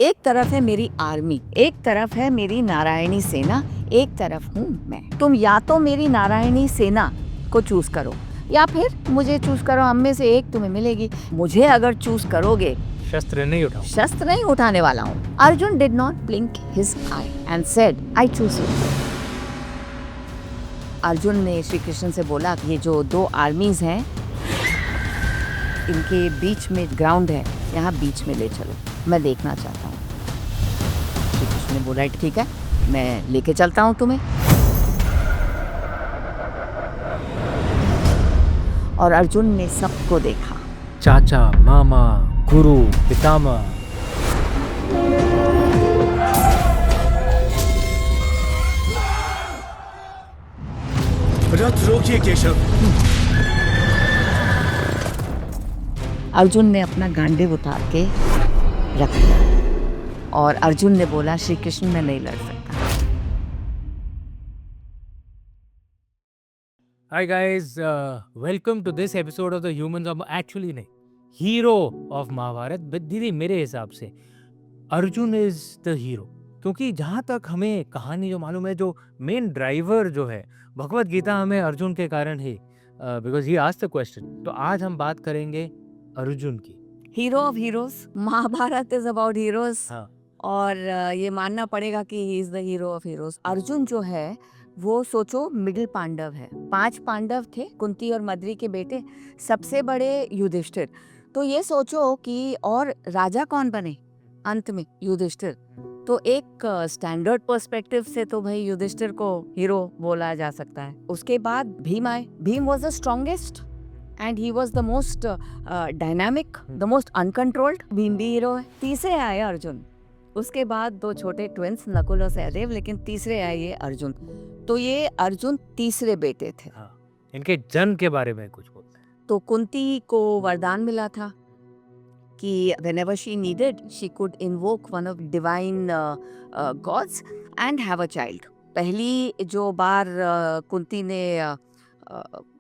एक तरफ है मेरी आर्मी, एक तरफ है मेरी नारायणी सेना, एक तरफ हूँ मैं। तुम या तो मेरी नारायणी सेना को चूज करो या फिर मुझे चूज करो, हम में से एक तुम्हें मिलेगी। मुझे अगर चूज करोगे शस्त्र नहीं उठाने वाला हूँ। Arjun did not blink his I and said I choose you. Arjun ने श्री कृष्ण से बोला, ये जो दो आर्मीज हैं इनके बीच में ग्राउंड है, यहाँ बीच में ले चलो, मैं देखना चाहता हूँ। श्री कृष्ण ने बोला ठीक है, मैं लेके चलता हूँ तुम्हें। और अर्जुन ने सबको देखा, चाचा, मामा, गुरु, पितामह। रथ रोकिए केशव। अर्जुन ने अपना गांडीव उतार के रख दिया और अर्जुन ने बोला, श्री कृष्ण मैं नहीं लड़ सकता। Hi guys, welcome to this episode of the Humans of actually नहीं, हीरो ऑफ महाभारत। दीदी मेरे हिसाब से अर्जुन इज द हीरो, क्योंकि जहाँ तक हमें कहानी जो मालूम है, जो मेन ड्राइवर जो है भगवत गीता हमें अर्जुन के कारण है, because he asked the question. तो आज हम बात करेंगे अर्जुन की। Hero of heroes, Mahabharata is about heroes. हाँ, और ये मानना पड़ेगा कि he is the hero of heroes. Arjun जो है वो सोचो मिडिल पांडव है। 5 पांडव थे, कुंती और मद्री के बेटे, सबसे बड़े युधिष्ठिर। तो ये सोचो कि और राजा कौन बने अंत में, युधिष्ठिर। तो एक स्टैंडर्ड पर्सपेक्टिव से तो भाई युधिष्ठिर को हीरो बोला जा सकता है। उसके बाद भीम आए। Bhim was the strongest and he was the most dynamic, the most uncontrolled. Bhim भी हीरो है। तीसरे आए अर्जुन, उसके बाद 2 छोटे ट्विंस नकुल और सहदेव, लेकिन तीसरे आए ये अर्जुन। तो ये अर्जुन तीसरे बेटे थे। हाँ, इनके जन्म के बारे में कुछ बोलते हैं। तो कुंती को वरदान मिला था कि whenever she needed, she could invoke one of divine gods and have a child. पहली जो बार कुंती ने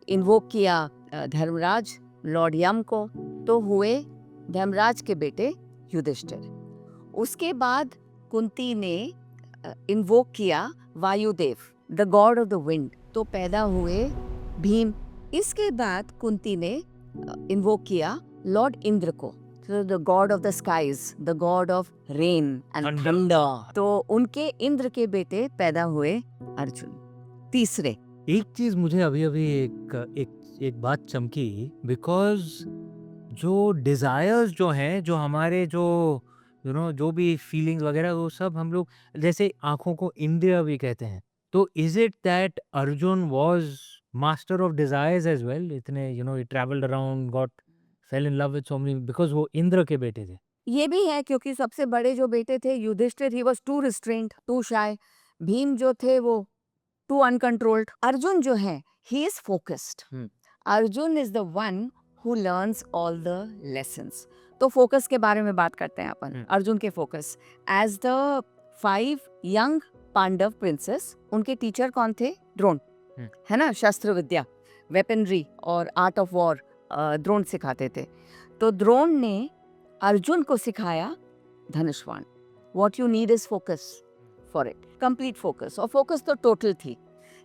इन्वोक किया धर्मराज लॉर्ड यम को, तो हुए धर्मराज के बेटे युधिष्ठिर। उसके बाद कुंती ने इन्वोक किया Vayudev, the god of the wind, तो पैदा हुए भीम। इसके बाद कुंती ने इन्वोक किया लॉर्ड इंद्र को, the god of the skies, the god of rain and thunder. तो उनके इंद्र के बेटे पैदा हुए अर्जुन तीसरे। एक चीज मुझे अभी एक बात चमकी, बिकॉज जो डिजायर्स जो हैं, जो हमारे जो जो भी फीलिंग्स वगैरह, वो सब हम लोग, जैसे आंखों को इंद्रिय भी कहते हैं। तो is it that Arjun was master of desires as well? इतने ही travelled around, got fell in love with so many, because वो इंद्र के बेटे थे। ये भी है क्योंकि सबसे बड़े जो बेटे थे Yudhishthir, he was too restraint, too shy. Bhim जो थे वो टू अनकंट्रोल्ड। अर्जुन जो है he is focused. Arjun is the one who learns all the lessons. तो फोकस के बारे में बात करते हैं अपन। अर्जुन के focus as the 5 young Pandava princes, उनके टीचर कौन थे? द्रोण, है ना, शस्त्र विद्या, वेपनरी और आर्ट ऑफ वॉर द्रोण सिखाते थे। तो द्रोण ने अर्जुन को सिखाया धनुष्वाण। What you need is focus for it, complete focus. और फोकस तो टोटल थी,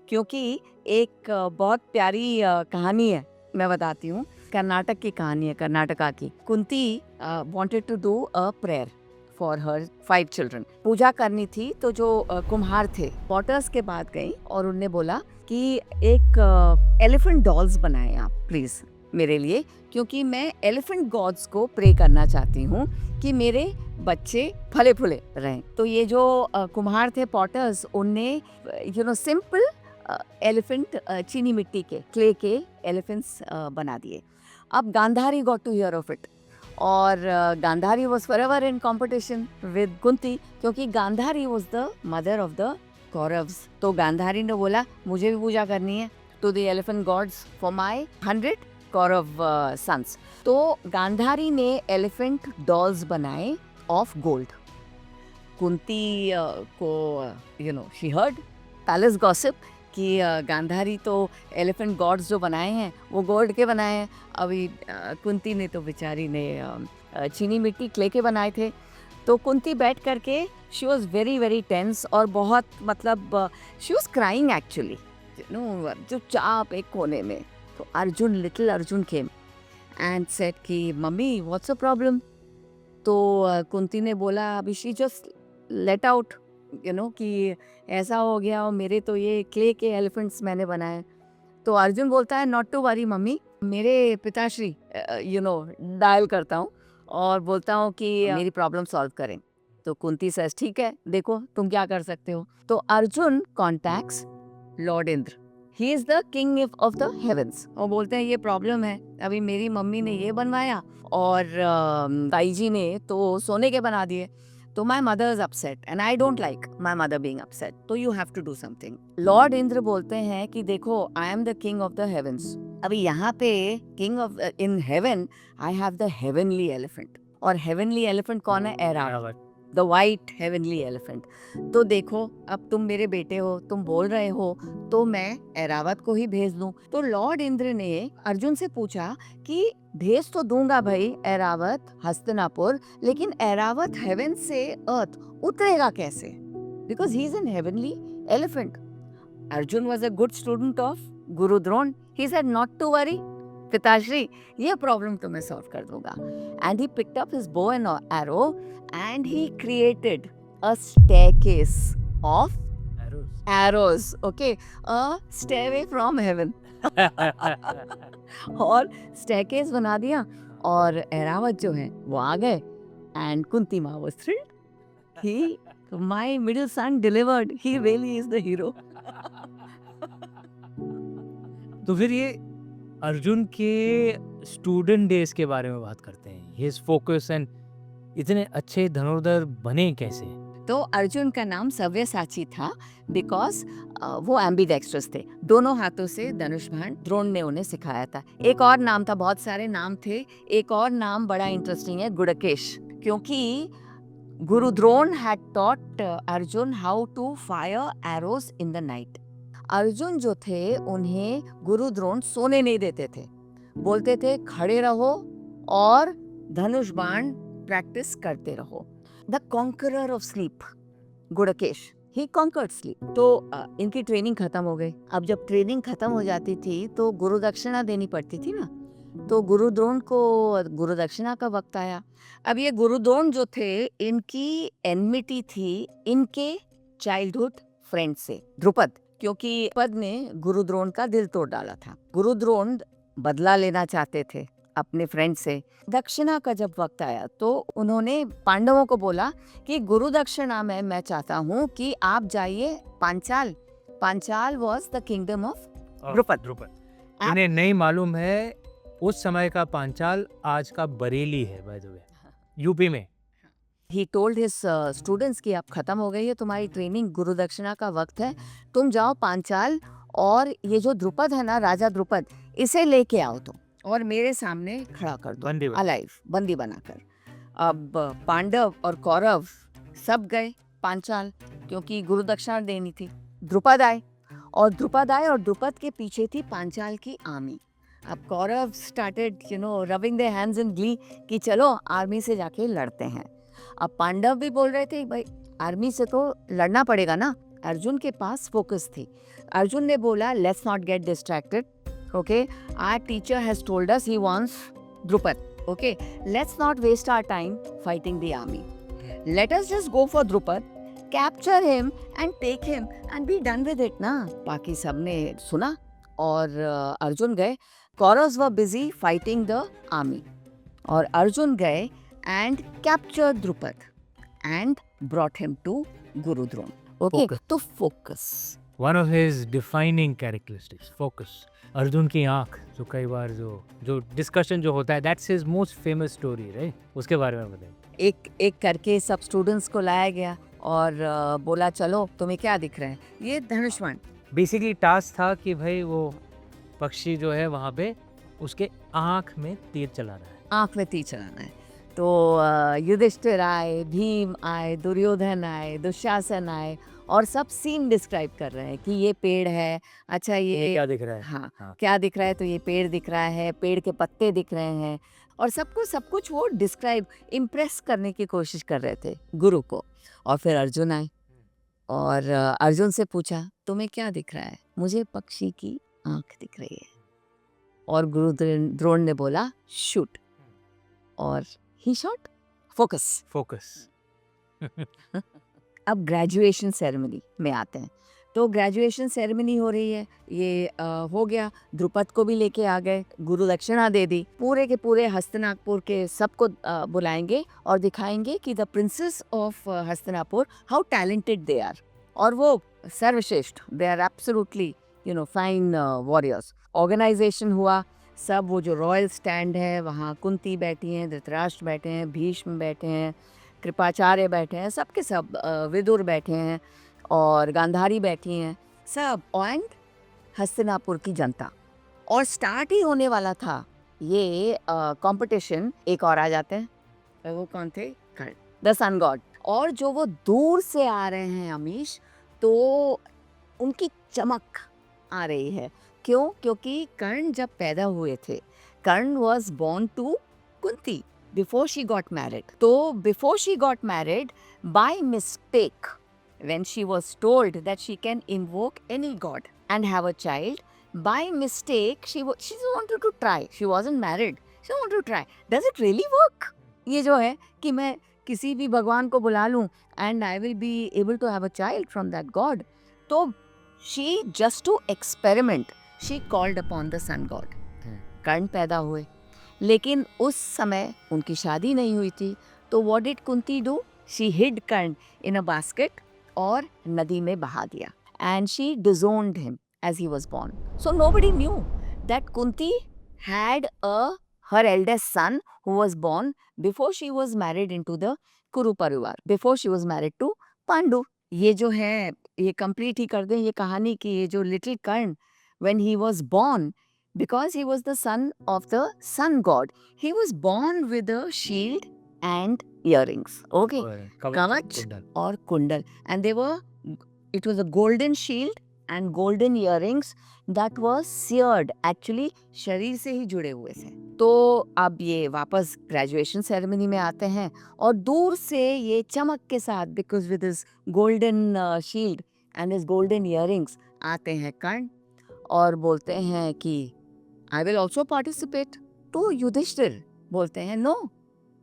क्योंकि एक बहुत प्यारी कहानी है, मैं बताती हूँ। कर्नाटक की कहानी है, कर्नाटका की। Kunti wanted to do a prayer for her 5 children. पूजा करनी थी, तो जो कुम्हार थे पॉटर्स के पास गई और उनने बोला कि एक एलिफेंट डॉल्स बनाएं आप प्लीज मेरे लिए, क्योंकि मैं एलिफेंट गॉड्स को प्रे करना चाहती हूँ कि मेरे बच्चे फले फूले रहें। तो ये जो कुम्हार थे पॉटर्स, उनने सिंपल एलिफेंट, चीनी मिट्टी के, क्ले के एलिफेंट्स बना दिए। अब Gandhari got to hear of it, और Gandhari was forever in competition with Kunti, क्योंकि Gandhari was the mother of the Kauravs. तो गांधारी ने बोला मुझे भी पूजा करनी है to the elephant gods for my 100 Kaurava sons. तो गांधारी ने एलिफेंट डॉल्स बनाए ऑफ गोल्ड। कुंती को शी हर्ड पैलेस गॉसिप कि गांधारी तो एलिफेंट गॉड्स जो बनाए हैं वो गोल्ड के बनाए हैं। अभी कुंती ने तो बेचारी ने चीनी मिट्टी क्ले के बनाए थे। तो कुंती बैठ करके she was very very tense और बहुत मतलब she was crying actually, you know, चुपचाप एक कोने में. तो Arjun, little Arjun came and said कि मम्मी व्हाट्स अ प्रॉब्लम. तो कुंती ने बोला अभी she just let out, you know, कि ऐसा हो गया और मेरे तो ये क्ले के एलिफेंट्स मैंने बनाए. तो अर्जुन बोलता है नॉट टू वरी मम्मी, मेरे पिताश्री, यू नो, डायल करता हूँ और बोलता हूँ कि मेरी प्रॉब्लम सॉल्व करें. तो कुंती सेज ठीक है, देखो तुम क्या कर सकते हो. तो Arjun contacts Lord Indra. He is the king of the heaven's. और बोलते हैं ये प्रॉब्लम है, अभी मेरी मम्मी ने ये बनवाया और ताई जी ने तो सोने के बना दिए. तो my mother is upset and I don't like my mother being upset, तो you have to do something. Lord Indra बोलते हैं कि देखो I am the king of the heavens. अभी यहाँ पे king of in heaven I have the heavenly elephant. और heavenly elephant कौन है? Airavata, the white heavenly elephant. तो देखो अब तुम मेरे बेटे हो, तुम बोल रहे हो तो मैं ऐरावत को ही भेज दूं. तो लॉर्ड इंद्र ने अर्जुन से पूछा कि भेज तो दूंगा भाई ऐरावत हस्तिनापुर, लेकिन ऐरावत हेवन से अर्थ उतरेगा कैसे? Because he is an heavenly elephant. Arjun was a good student of Guru Drona. He said not to worry पिताश्री, ये प्रॉब्लम तो मैं सॉल्व कर दूंगा. And he picked up his bow and arrow and he created a staircase of arrows, okay, a stairway from heaven. और staircase बना दिया और ऐरावत जो है वो आ गए and कुंती माँ was thrilled. He, my middle son delivered. He really is the hero. तो फिर ये अर्जुन के स्टूडेंट डेज के बारे में बात करते हैं. हिज फोकस एंड इतने अच्छे धनुर्धर बने कैसे? तो अर्जुन का नाम सव्यसाची था बिकॉज वो एम्बीडेक्स्ट्रस थे, दोनों हाथों से धनुष बाण द्रोण ने उन्हें सिखाया था. एक और नाम था, बहुत सारे नाम थे. एक और नाम बड़ा इंटरेस्टिंग है, गुड़केश, क्योंकि guru Drona had taught Arjun how to fire arrows in the night. Arjun जो थे उन्हें गुरु द्रोण सोने नहीं देते थे, बोलते थे खड़े रहो और धनुष बाण प्रैक्टिस करते रहो. The conqueror of sleep, Gudakesha, he conquered sleep. तो इनकी ट्रेनिंग खत्म हो गई. अब जब ट्रेनिंग खत्म हो जाती थी तो गुरु दक्षिणा देनी पड़ती थी ना. तो गुरु द्रोण को गुरु दक्षिणा का वक्त आया. अब ये गुरु द्रोण जो थे इनकी एनमिटी थी इनके चाइल्डहुड फ्रेंड से, द्रुपद, क्योंकि द्रुपद ने गुरु द्रोण का दिल तोड़ डाला था. गुरु द्रोण बदला लेना चाहते थे अपने फ्रेंड से. दक्षिणा का जब वक्त आया तो उन्होंने पांडवों को बोला कि गुरु दक्षिणा में मैं चाहता हूँ कि आप जाइए Panchal. Panchal was the kingdom of Drupad. इन्हें नहीं मालूम है उस समय का पांचाल आज का बरेली है, बाय द वे, यूपी में. He told his students कि अब खत्म हो गई है तुम्हारी ट्रेनिंग, गुरु दक्षिणा का वक्त है, तुम जाओ पांचाल और ये जो द्रुपद है ना, राजा द्रुपद, इसे लेके आओ तुम और मेरे सामने खड़ा कर दो अलाइव, बंदी बनाकर. अब पांडव और कौरव सब गए पांचाल क्योंकि गुरु दक्षिणा देनी थी. द्रुपद आए और द्रुपद के पीछे थी पांचाल की आर्मी. अब Kaurava started rubbing their hands in glee कि चलो आर्मी से जाके लड़ते हैं. अब पांडव भी बोल रहे थे भाई आर्मी से तो लड़ना पड़ेगा ना. अर्जुन के पास फोकस थी. अर्जुन ने बोला let's not get distracted, okay, our teacher has told us he wants Drupad, okay, let's not waste our time fighting the army, let us just go for Drupad, capture him and take him and be done with it ना. बाकी सबने सुना और अर्जुन गए. Kauravas were busy fighting the army और अर्जुन गए and captured Drupad and brought him to Guru Drona. Okay, तो focus, one of his defining characteristics, focus. Arjun की आंख, जो कई बार जो डिस्कशन जो होता है, that's his most famous story, right? उसके बारे में बताइए. एक करके सब स्टूडेंट्स को लाया गया और बोला चलो तुम्हें क्या दिख रहा है? ये धनुष बाण. बेसिकली टास्क था कि भाई वो पक्षी जो है वहाँ पे उसके आंख में तीर चलाना है. आंख में तीर चलाना है. तो युधिष्ठिर आए, भीम आए, दुर्योधन आए, दुशासन आए और सब सीन डिस्क्राइब कर रहे हैं कि ये पेड़ है, अच्छा ये क्या दिख रहा है. हाँ, क्या दिख रहा है? तो ये पेड़ दिख रहा है, पेड़ के पत्ते दिख रहे हैं, और सबको सब कुछ वो डिस्क्राइब इम्प्रेस करने की कोशिश कर रहे थे गुरु को। और फिर अर्जुन आए और अर्जुन से पूछा तुम्हें क्या दिख रहा है? मुझे पक्षी की आंख दिख रही है। और गुरु द्रोण ने बोला शूट, और ही शॉट। फोकस। फोकस। अब ग्रेजुएशन सेरेमनी में आते हैं। तो ग्रेजुएशन सेरेमनी हो रही है, ये हो गया, द्रुपद को भी लेके आ गए, गुरु दक्षिणा दे दी, पूरे के पूरे हस्तिनापुर के सबको बुलाएंगे और दिखाएंगे कि the princes of Hastinapur how talented they are, और वो सर्वश्रेष्ठ, they are absolutely fine warriors. Organization हुआ, सब वो जो रॉयल स्टैंड है वहाँ कुंती बैठी हैं, धृतराष्ट्र बैठे हैं, भीष्म बैठे हैं, कृपाचार्य बैठे हैं, सबके सब विदुर बैठे हैं और गांधारी बैठी हैं, सब, एंड हस्तिनापुर की जनता। और स्टार्ट ही होने वाला था ये कंपटीशन। एक और आ जाते हैं, वो कौन थे? कर्ण, द सन गॉड। और जो वो दूर से आ रहे हैं अमीश, तो उनकी चमक आ रही है। क्यों? क्योंकि कर्ण जब पैदा हुए थे, Karna was born to Kunti before she got married. So before she got married, by mistake, when she was told that she can invoke any god and have a child, by mistake she wanted to try. She wasn't married. She wanted to try. Does it really work? ये जो है कि मैं किसी भी भगवान को बुला लूं and I will be able to have a child from that god. तो she, just to experiment, she called upon the sun god. कर्ण पैदा हुए, लेकिन उस समय उनकी शादी नहीं हुई थी। तो what did Kunti do? She hid Karna in a basket और नदी में बहा दिया, and she disowned him as he was born. So nobody knew that Kunti had her eldest son who was born before she was married into the Kuru परिवार, before she was married to Pandu. ये जो है ये complete ही कर दें ये कहानी की, ये जो little Karna, when he was born, because he was the son of the sun god, he was born with a shield and earrings. Okay, kavach और kundal, and they were, it was a golden shield and golden earrings that was seared, actually शरीर से ही जुड़े हुए थे। तो अब ये वापस ग्रेजुएशन सेरेमनी में आते हैं और दूर से ये चमक के साथ, because with his golden shield and his golden earrings, आते हैं कर्ण और बोलते हैं कि आई विल ऑल्सो पार्टिसिपेट। तो युधिष्ठिर बोलते हैं no,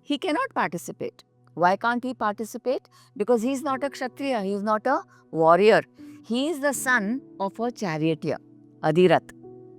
he cannot participate. Why can't he participate? Because he is not a kshatriya, he is not a warrior. He is the son of a charioteer, Adirath,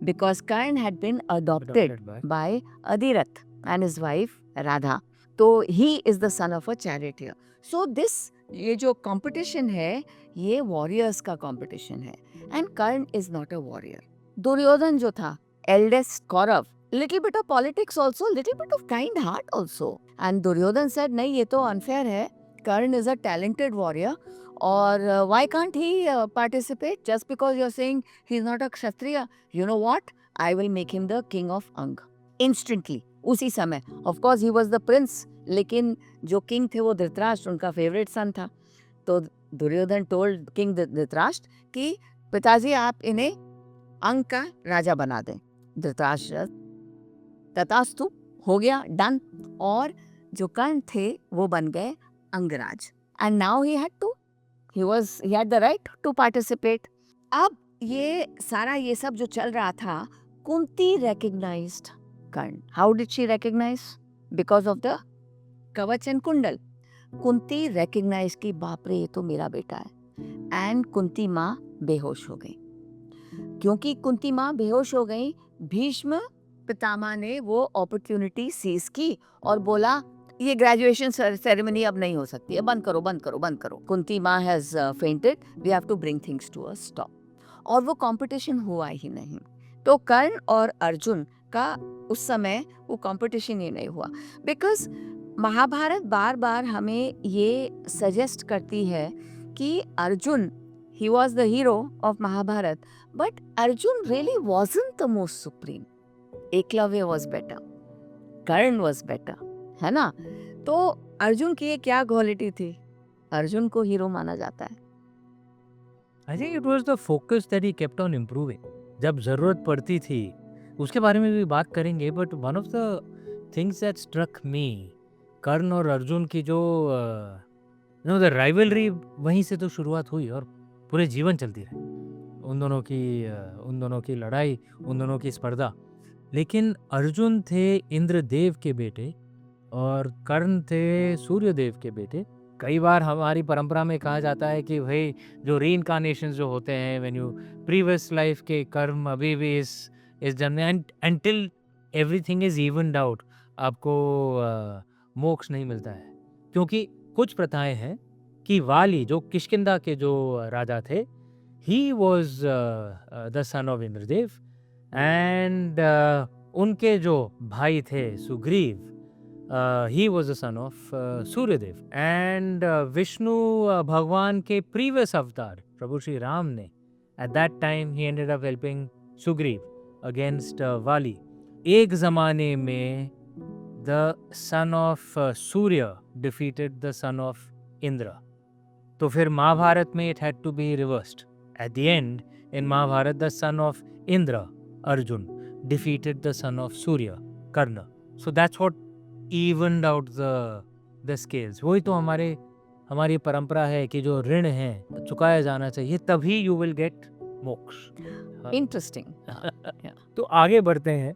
because Karn had been adopted by Adirath and his wife Radha. So he is the son of a charioteer. So this, ये जो competition है, ये warriors का competition है, and Karn is not a warrior. Duryodhan जो था, eldest Kaurav, little bit of politics also, little bit of kind heart also. And Duryodhan said, नहीं ये तो unfair है, Karn is a talented warrior, और why can't he participate? Just because you're saying he's not a kshatriya, you know what? I will make him the king of Ang. Instantly, उसी समय. Of course he was the prince, लेकिन जो king थे वो धृतराष्ट्र, उनका favorite son था. तो Duryodhan told king Dhritarashtra कि पिताजी आप इन्हें अंग का राजा बना दें। धृतराष्ट्र तथास्तु, हो गया, डन। और जो कर्ण थे वो बन गए Angaraj, and now he had the right to participate. अब ये सारा ये सब जो चल रहा था, Kunti recognised Karna. How did she recognise? Because of the kavach and kundal. Kunti recognise की बाप रे ये तो मेरा बेटा है, एंड कुंती माँ बेहोश हो गई। क्योंकि कुंती माँ बेहोश हो गई, भीष्म पितामह ने वो अपॉर्चुनिटी सीज की और बोला ये ग्रेजुएशन सेरेमनी अब नहीं हो सकती है, बंद करो बंद करो बंद करो। कुंती माँ has fainted, we have to bring things to a stop. और वो कंपटीशन हुआ ही नहीं। तो कर्ण और अर्जुन का उस समय वो कंपटीशन ही नहीं हुआ, बिकॉज महाभारत बार बार हमें ये सजेस्ट करती है कि Arjun, he was the hero of Mahabharata, but Arjun really wasn't the most supreme. Eklavya was better, Karn was better, है ना? तो अर्जुन की ये क्या क्वालिटी थी? अर्जुन को हीरो माना जाता है। I think it was the focus that he kept on improving. जब जरूरत पड़ती थी, उसके बारे में भी बात करेंगे, but one of the things that struck me, Karna और अर्जुन की जो द राइवलरी वहीं से तो शुरुआत हुई और पूरे जीवन चलती रही। उन दोनों की लड़ाई, उन दोनों की स्पर्धा। लेकिन अर्जुन थे इंद्रदेव के बेटे और कर्ण थे सूर्यदेव के बेटे। कई बार हमारी परंपरा में कहा जाता है कि भाई जो रीइंकार्नेशंस जो होते हैं, व्हेन यू प्रीवियस लाइफ के कर्म अभी भी इस जन्म में अंटिल एवरीथिंग इज इवनड आउट, आपको मोक्ष नहीं मिलता है। क्योंकि कुछ प्रथाएं हैं कि वाली जो किष्किंधा के जो राजा थे, he was the son of Indradev and उनके जो भाई थे Sugriv, he was the son of Suryadev and Vishnu भगवान के प्रीवियस अवतार प्रभु श्री राम ने at that time he ended up helping Sugriva against वाली। एक जमाने में the son of Surya defeated the son of Indra. तो फिर महाभारत में it had to be reversed. At the end in Mahabharat the son of Indra Arjun defeated the son of Surya Karna. So that's what evened out the scales. वही तो हमारी परंपरा है कि जो ऋण है चुकाया जाना चाहिए, तभी you will get मोक्ष। Interesting. Yeah. तो आगे बढ़ते हैं।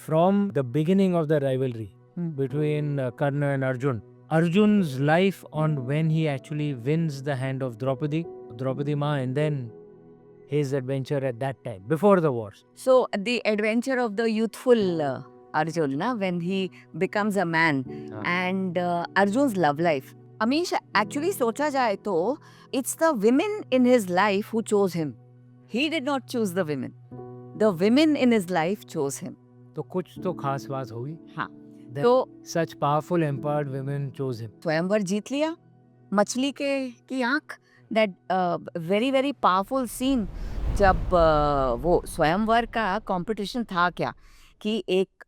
From the beginning of the rivalry between Karna and Arjun, Arjun's life on when he actually wins the hand of Draupadi Ma, and then his adventure at that time before the wars. So the adventure of the youthful Arjun, na, when he becomes a man, and Arjun's love life. Amish, actually सोचा जाए तो it's the women in his life who chose him. He did not choose the women. The women in his life chose him. तो कुछ तो खास बात होगी। हाँ, That तो such powerful empowered women chose him. स्वयंवर जीत लिया, मछली की आंख, that very very powerful scene जब वो स्वयंवर का कंपटीशन था क्या कि एक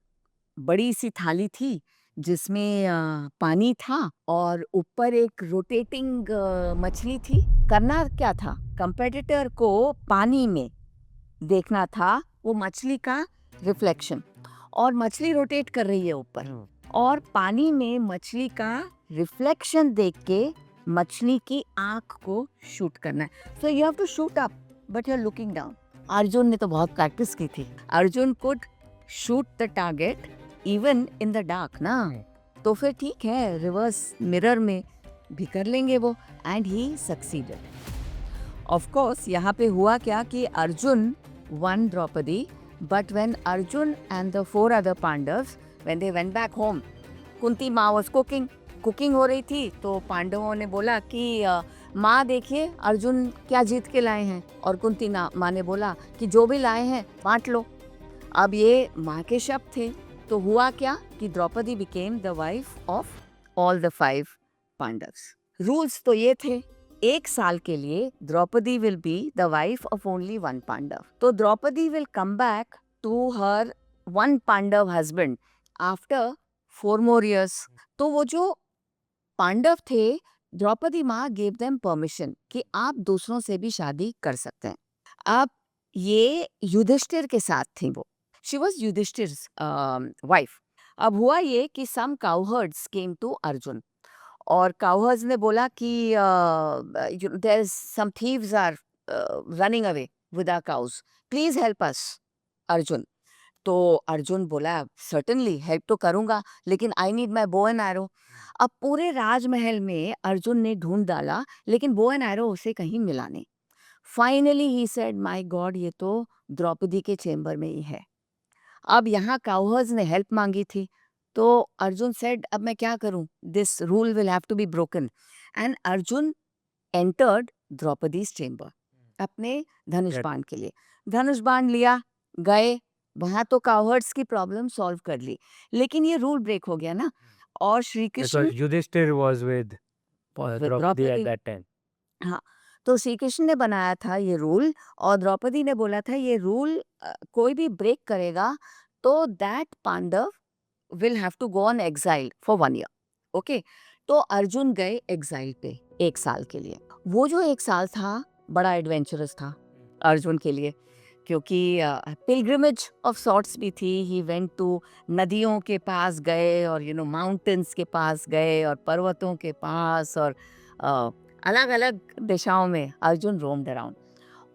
बड़ी सी थाली थी जिसमें पानी था और ऊपर एक रोटेटिंग मछली थी। करना क्या था, कंपेटिटर को पानी में देखना था वो मछली का रिफ्लेक्शन, और मछली रोटेट कर रही है ऊपर, और पानी में मछली का रिफ्लेक्शन देख के मछली की आंख को शूट करना है। So you have to shoot up but you are looking down. Arjun ने तो बहुत प्रैक्टिस की थी। Arjun could shoot the target even in the dark ना, तो फिर ठीक है, रिवर्स मिरर में भी कर लेंगे वो, and he succeeded. Of course यहाँ पे हुआ क्या कि Arjun won Draupadi, but when Arjun and the 4 other Pandavs when they went back home, Kunti माँ वाज कुकिंग हो रही थी, तो पांडवों ने बोला कि माँ देखिए अर्जुन क्या जीत के लाए हैं, और कुंती माँ ने बोला कि जो भी लाए हैं बांट लो। अब ये माँ के शब्द थे, तो हुआ क्या कि Draupadi became the wife of all the 5 Pandavs. Rules तो ये थे, 1 साल के लिए Draupadi will be the wife of only 1 Pandava. तो Draupadi will come back to her 1 Pandava husband after 4 more years। तो वो जो पांडव थे, द्रौपदी माँ गेव देम परमिशन कि आप दूसरों से भी शादी कर सकते हैं। अब ये युधिष्ठिर के साथ थी वो, शी वॉज युधिष्ठिर्स वाइफ। अब हुआ ये कि सम काउहर्ड्स केम टू अर्जुन, और काउहर्ड्स ने बोला कि there some thieves are running away with our cows, please help us Arjun. तो अर्जुन बोला सर्टेनली हेल्प तो करूंगा, लेकिन आई नीड माई बो एंड एरो। अब पूरे राजमहल में अर्जुन ने ढूंढ डाला, लेकिन बो एंड एरो उसे कहीं मिला नहीं। Finally he said my God, ये तो द्रौपदी के चेम्बर में ही है। अब यहाँ काउहर्ड्स ने हेल्प मांगी थी, तो अर्जुन सेड अब मैं क्या करूं, this rule will have to be broken. And Arjun entered Draupadi's chamber अपने धनुष बाण के लिए। धनुष बाण लिया, गए वहां, तो काउहर्ड्स की प्रॉब्लम सॉल्व कर ली, लेकिन ये रूल ब्रेक हो गया ना। और Shri Krishna, Yudhishthir was with Draupadi at that time. हाँ, तो श्री कृष्ण ने बनाया था ये रूल, और द्रौपदी ने बोला था ये रूल कोई भी ब्रेक करेगा तो that Pandava will have to go on exile for 1 year। Okay, तो अर्जुन गए एग्जाइल पे 1 साल के लिए। वो जो 1 साल था बड़ा एडवेंचरस था अर्जुन के लिए, क्योंकि पिलग्रिमेज ऑफ सॉर्ट्स भी थी. ही वेंट टू, नदियों के पास गए और माउंटेन्स के पास गए और पर्वतों के पास और अलग अलग दिशाओं में अर्जुन रोम्ड अराउंड.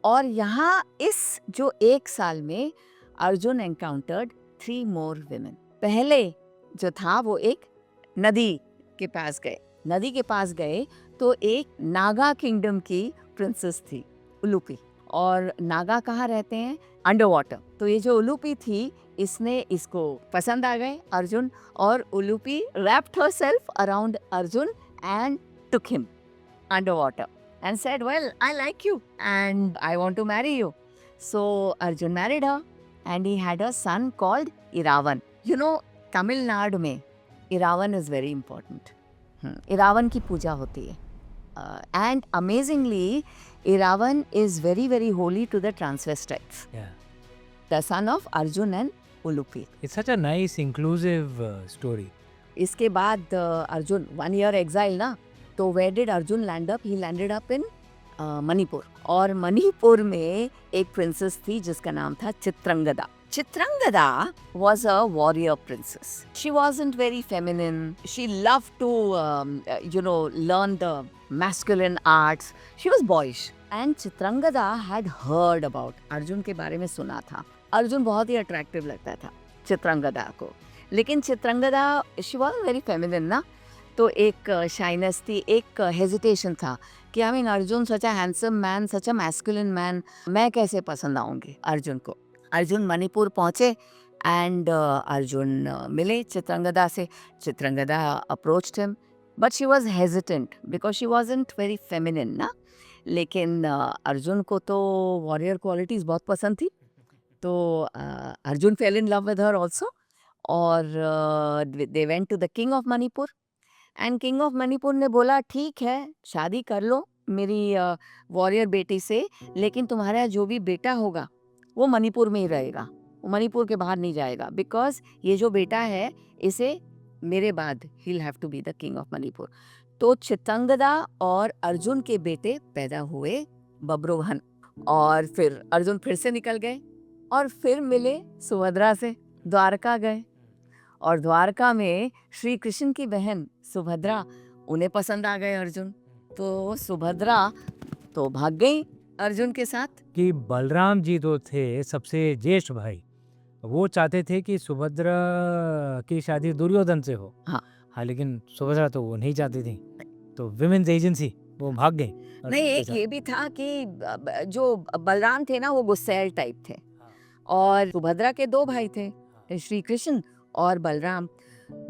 और यहाँ इस जो 1 साल में अर्जुन एनकाउंटर्ड 3 मोर विमेन. पहले जो था वो एक नदी के पास गए. नदी के पास गए तो एक नागा किंगडम की प्रिंसेस थी, उलूपी. और नागा कहाँ रहते हैं? Under water. तो ये जो उलूपी थी, इसने इसको पसंद आ गए अर्जुन, और Ulupi wrapped herself around Arjun and took him under water and said, well, I like you and I want to marry you. So Arjun married her and he had a son called Iravan. Tamil Nadu में Iravan is very important. Iravan की पूजा होती है. And amazingly, Iravan is very, very holy to the transvestites. Yeah. The son of Arjun and Ulupi. It's such a nice, inclusive story. इसके बाद Arjun 1 year exile ना, तो where did Arjun land up? He landed up in Manipur. और मणिपुर में एक princess थी जिसका नाम था Chitrangada. Chitrangada was a warrior princess. She wasn't very feminine. She loved to, learn the masculine arts. She was boyish. And Chitrangada had heard about, Arjun के बारे में सुना था. अर्जुन बहुत ही अट्रैक्टिव लगता था चित्रंगदा को. लेकिन Chitrangada, she was very feminine ना, तो एक शाइनेस थी, एक हेजिटेशन था कि I mean Arjun such a handsome man, such a masculine man, मैं कैसे पसंद आऊँगी अर्जुन को. अर्जुन मणिपुर पहुँचे एंड अर्जुन मिले चित्रंगदा से. Chitrangada approached him but she was hesitant because she wasn't very feminine ना. लेकिन अर्जुन को तो वॉरियर क्वालिटीज़ बहुत पसंद थी, तो Arjun fell in love with her also. और they went to the king of Manipur and king of Manipur ने बोला ठीक है शादी कर लो मेरी वॉरियर बेटी से, लेकिन तुम्हारा जो भी बेटा होगा वो मणिपुर में ही रहेगा, वो मणिपुर के बाहर नहीं जाएगा, बिकॉज ये जो बेटा है इसे मेरे बाद he have to be the king of Manipur. तो चित्रंगदा और अर्जुन के बेटे पैदा हुए बब्रुवाहन. और फिर अर्जुन फिर से निकल गए और फिर मिले सुभद्रा से, द्वारका गए. और द्वारका में श्री कृष्ण की बहन सुभद्रा, उन्हें पसंद आ गए अर्जुन. तो सुभद्रा तो भाग गई अर्जुन के साथ. कि बलराम जी तो थे सबसे ज्येष्ठ भाई, वो चाहते थे कि सुभद्रा की शादी दुर्योधन से हो. हाँ, लेकिन सुभद्रा तो वो नहीं चाहती थी, तो विमेन्स एजेंसी वो भाग गई. नहीं, एक ये भी था कि जो बलराम थे ना वो गुस्सैल टाइप थे, और सुभद्रा के 2 भाई थे, श्री कृष्ण और बलराम.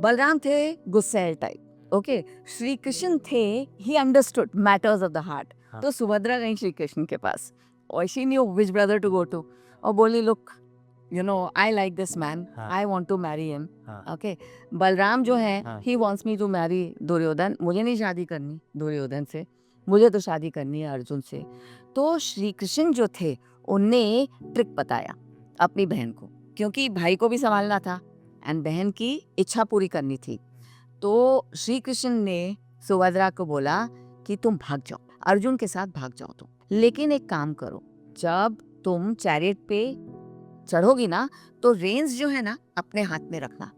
बलराम थे गुस्सैल टाइप, ओके. श्री कृष्ण थे, he understood matters of the heart. तो सुभद्रा गई श्री कृष्ण के पास और she knew which brother to go to, और बोली look I like this man, I want to marry him. Okay. Balram जो है he wants me to marry Duryodhan, मुझे नहीं शादी करनी दुर्योधन से, मुझे तो शादी करनी है अर्जुन से. तो श्री कृष्ण जो थे उनने ट्रिक बताया अपनी बहन को, क्योंकि भाई को भी संभालना था एंड बहन की इच्छा पूरी करनी थी. तो श्री कृष्ण ने सुभद्रा को बोला कि तुम भाग जाओ, अर्जुन के साथ भाग जाओ तुम, लेकिन एक काम करो, जब तुम चैरियट पे चढ़ोगी ना तो रेंस जो है ना अपने हाथ में रखना.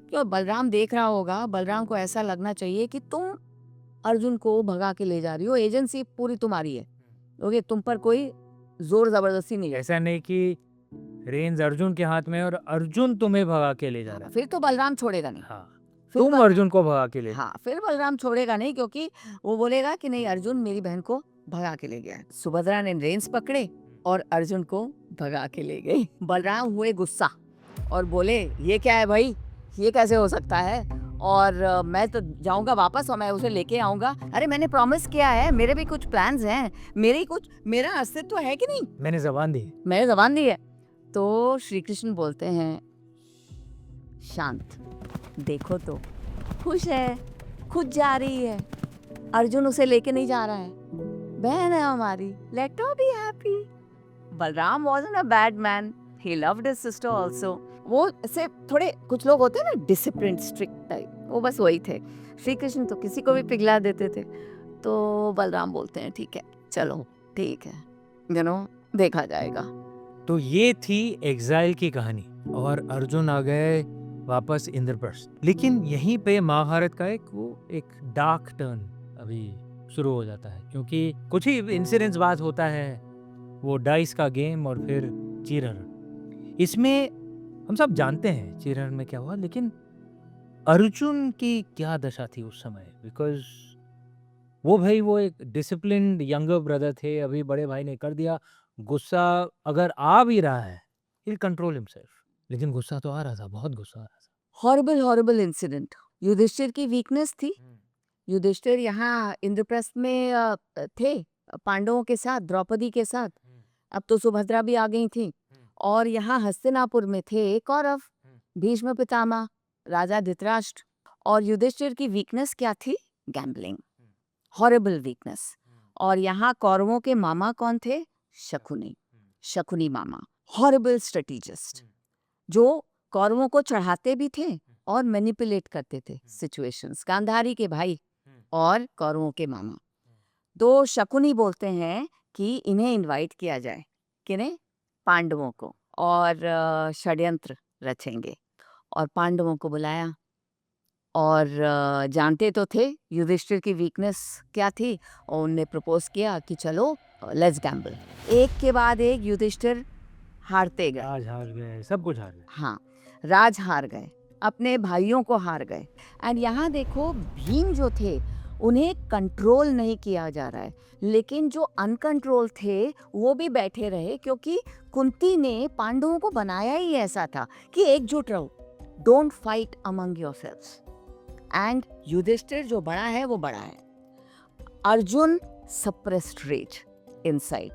क्यों? बलराम देख रहा होगा, बलराम को ऐसा लगना चाहिए कि तुम अर्जुन को भगा के ले जा रही हो, एजेंसी पूरी तुम्हारी है, ओके, तुम पर कोई जोर जबरदस्ती नहीं है. ऐसा नहीं कि रेंज अर्जुन के हाथ में और अर्जुन तुम्हें भगा के ले जा रहा है. फिर तो बलराम छोड़ेगा नहीं. हाँ, तुम अर्जुन को भगा के ले. हाँ, फिर बलराम छोड़ेगा नहीं, क्योंकि वो बोलेगा कि नहीं, अर्जुन मेरी बहन को भगा के ले गया है. सुभद्रा ने रेंस पकड़े और अर्जुन को भगा के ले गई. बलराम हुए गुस्सा और बोले ये क्या है भाई, ये कैसे हो सकता है, और मैं तो जाऊंगा वापस और मैं उसे लेके आऊंगा. अरे मैंने प्रॉमिस किया है, मेरे भी कुछ प्लान्स हैं, मेरा अस्तित्व है कि नहीं, मैंने जबान दी, मैंने जबान दी है. तो श्री कृष्ण बोलते हैं शांत, देखो तो खुश है, खुद जा रही है, अर्जुन उसे लेके नहीं जा रहा है, बहन है हमारी, let her be happy. Balram wasn't a bad man, he loved his sister also. वो से थोड़े कुछ लोग होते हैं ना डिसिप्लिन, स्ट्रिक्ट टाइप, वो बस वही थे. श्री कृष्ण तो किसी को भी पिघला देते थे. तो बलराम बोलते हैं ठीक है, चलो ठीक है, देखा जाएगा. तो ये थी एग्जाइल की कहानी और अर्जुन आ गए वापस इंद्रप्रस्थ। लेकिन यहीं पे महाभारत का एक डार्क टर्न अभी शुरू हो जाता है, क्योंकि कुछ ही इंसिडेंट्स बाद होता है वो डाइस का गेम और फिर चीरहरण। इसमें हम सब जानते हैं चीरहरण में क्या हुआ, लेकिन अर्जुन की क्या दशा थी उस समय, बिकॉज वो एक डिसिप्लिन्ड यंगर ब्रदर थे, अभी बड़े भाई ने कर दिया, गुस्सा अगर आ भी रहा है he'll control himself, लेकिन गुस्सा तो आ रहा था, बहुत गुस्सा आ रहा था। Horrible incident. युधिष्ठिर की वीकनेस थी। युधिष्ठिर यहाँ इंद्रप्रस्थ में थे पांडवों के साथ, द्रौपदी के साथ। अब तो सुभद्रा भी आ गई थी। और यहाँ हस्तिनापुर में थे कौरव, भीष्म पितामह, राजा धृतराष्ट्र। और युधिष्ठिर की वीकनेस क्या थी? गैम्बलिंग। Horrible weakness. और यहाँ कौरवों के मामा कौन थे? शकुनी मामा। हॉरिबल स्ट्रेटेजिस्ट, जो कौरवों को चढ़ाते भी थे और मैनिपुलेट करते थे सिचुएशंस। गांधारी के भाई और कौरवों के मामा। तो शकुनी बोलते हैं कि इन्हें इनवाइट किया जाए, किन्हें? पांडवों को, और षड्यंत्र रचेंगे। और पांडवों को बुलाया और जानते तो थे युधिष्ठिर की वीकनेस क्या थी, और उनने प्रपोज किया कि चलो लेट्स गैम्बल। एक के बाद एक युधिष्ठिर हारते गए। राज हार गए, सब कुछ हार गए। हाँ, राज हार गए, अपने भाइयों को हार गए। एंड यहाँ देखो, भीम जो थे उन्हें कंट्रोल नहीं किया जा रहा है, लेकिन जो अनकंट्रोल थे वो भी बैठे रहे, क्योंकि कुंती ने पांडवों को बनाया ही ऐसा था कि एकजुट रहो, don't fight among yourselves. And Yudhishthir जो बड़ा है वो बड़ा है। अर्जुन सप्रेस्ड रेज इनसाइड,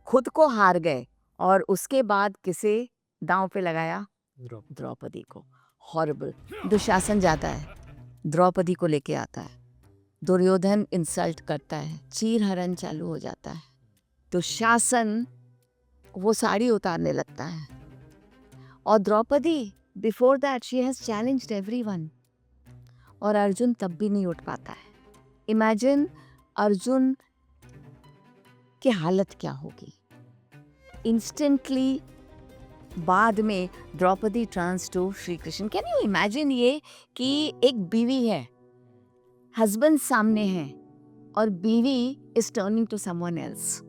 खुद को हार गए, और उसके बाद किसे दांव पे लगाया? द्रौपदी को। हॉरिबल। दुशासन जाता है, द्रौपदी को लेके आता है, दुर्योधन इंसल्ट करता है, चीरहरण चालू हो जाता है, दुशासन वो साड़ी उतारने लगता है, और Draupadi before that she has challenged everyone, और अर्जुन तब भी नहीं उठ पाता है। इमेजिन अर्जुन की हालत क्या होगी। इंस्टेंटली बाद में Draupadi turns to Shri Krishna. Can you imagine ये कि एक बीवी है, हस्बैंड सामने है, और बीवी is turning to someone else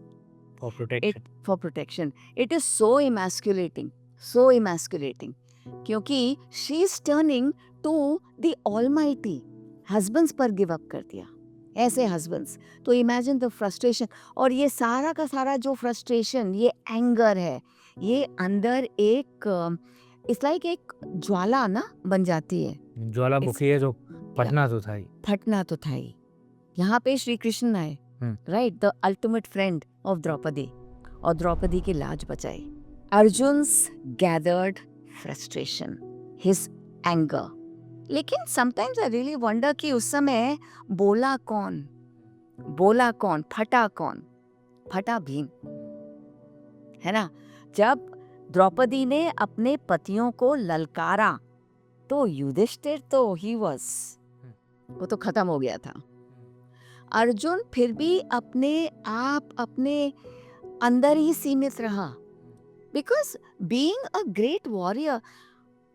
for protection. It is so emasculating, क्योंकि she is turning to the almighty. Husbands पर गिव अप कर दिया, ऐसे हस्बैंड्स। तो इमेजिन द फ्रस्ट्रेशन, और ये सारा का सारा जो फ्रस्ट्रेशन, ये एंगर है, ये अंदर एक इट्स लाइक एक ज्वाला ना बन जाती है। ज्वालामुखी है जो फटना तो था ही। यहाँ पे श्री कृष्ण आए, right, the ultimate friend of Draupadi, और द्रौपदी की लाज बचाई। Arjun's gathered frustration, his anger. लेकिन समटाइम्स आई रियली वंडर कि उस समय बोला कौन, फटा कौन? फटा भीम, है ना। जब द्रौपदी ने अपने पतियों को ललकारा, तो युधिष्ठिर तो वो तो खत्म हो गया था। अर्जुन फिर भी अपने अंदर ही सीमित रहा, because being a great warrior.